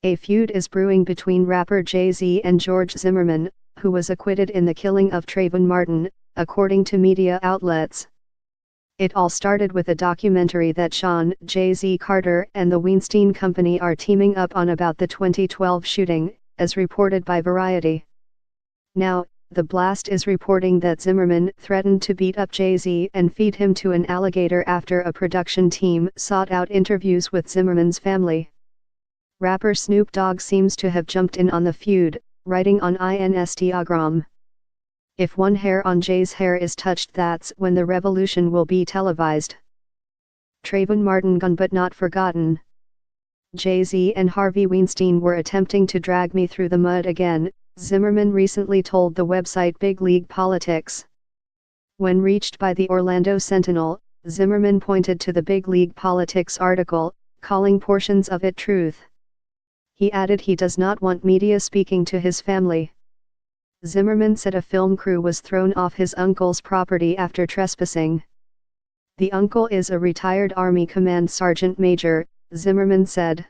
A feud is brewing between rapper Jay-Z and George Zimmerman, who was acquitted in the killing of Trayvon Martin, according to media outlets. It all started with a documentary that Sean Jay-Z Carter and the Weinstein Company are teaming up on about the 2012 shooting, as reported by Variety. Now, The Blast is reporting that Zimmerman threatened to beat up Jay-Z and feed him to an alligator after a production team sought out interviews with Zimmerman's family. Rapper Snoop Dogg seems to have jumped in on the feud, writing on Instagram. "If one hair on Jay's hair is touched, that's when the revolution will be televised. Trayvon Martin gone but not forgotten. Jay-Z and Harvey Weinstein were attempting to drag me through the mud again," Zimmerman recently told the website Big League Politics. When reached by the Orlando Sentinel, Zimmerman pointed to the Big League Politics article, calling portions of it truth. He added he does not want media speaking to his family. Zimmerman said a film crew was thrown off his uncle's property after trespassing. "The uncle is a retired Army Command Sergeant Major," Zimmerman said.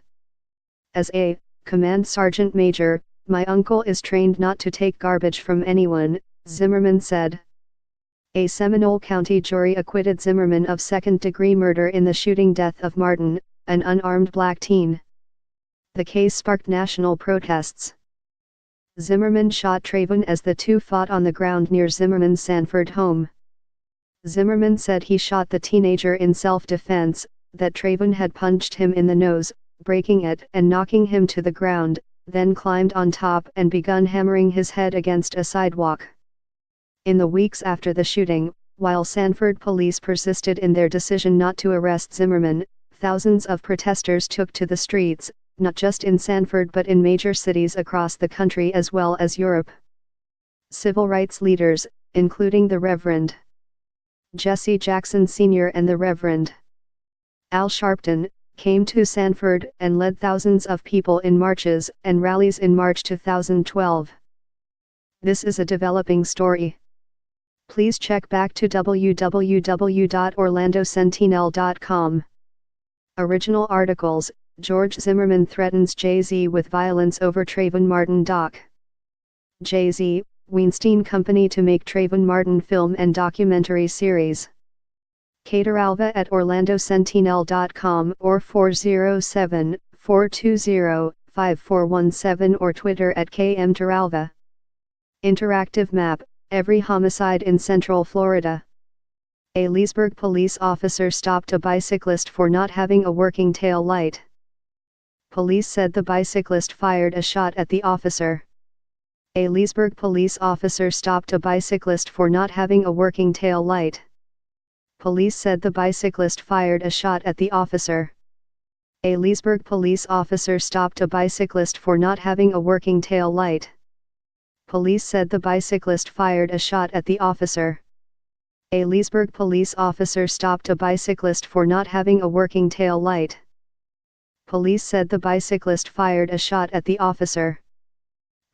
"As a Command Sergeant Major, my uncle is trained not to take garbage from anyone," Zimmerman said. A Seminole County jury acquitted Zimmerman of second-degree murder in the shooting death of Martin, an unarmed black teen. The case sparked national protests. Zimmerman shot Trayvon as the two fought on the ground near Zimmerman's Sanford home. Zimmerman said he shot the teenager in self-defense, that Trayvon had punched him in the nose, breaking it and knocking him to the ground, then climbed on top and begun hammering his head against a sidewalk. In the weeks after the shooting, while Sanford police persisted in their decision not to arrest Zimmerman, thousands of protesters took to the streets, not just in Sanford but in major cities across the country as well as Europe. Civil rights leaders, including the Reverend Jesse Jackson Sr. and the Reverend Al Sharpton, came to Sanford and led thousands of people in marches and rallies in March 2012. This is a developing story. Please check back to www.orlandosentinel.com. Original articles: George Zimmerman threatens Jay-Z with violence over Trayvon Martin doc. Jay-Z, Weinstein Company to make Trayvon Martin film and documentary series. Cateralva at orlandosentinel.com or 407-420-5417 or Twitter at kmteralva. Interactive map: every homicide in Central Florida. A Leesburg police officer stopped a bicyclist for not having a working tail light. Police said the bicyclist fired a shot at the officer. A Leesburg police officer stopped a bicyclist for not having a working tail light. Police said the bicyclist fired a shot at the officer. A Leesburg police officer stopped a bicyclist for not having a working tail light. Police said the bicyclist fired a shot at the officer. A Leesburg police officer stopped a bicyclist for not having a working tail light. Police said the bicyclist fired a shot at the officer.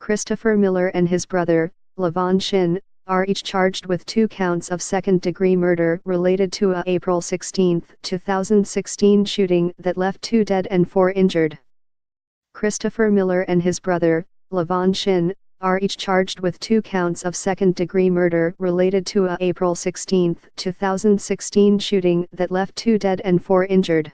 Christopher Miller and his brother, Levon Shin, are each charged with 2 counts of second-degree murder related to a April 16, 2016 shooting that left 2 dead and 4 injured. Christopher Miller and his brother, Levon Shin, are each charged with 2 counts of second-degree murder related to a April 16, 2016 shooting that left 2 dead and 4 injured.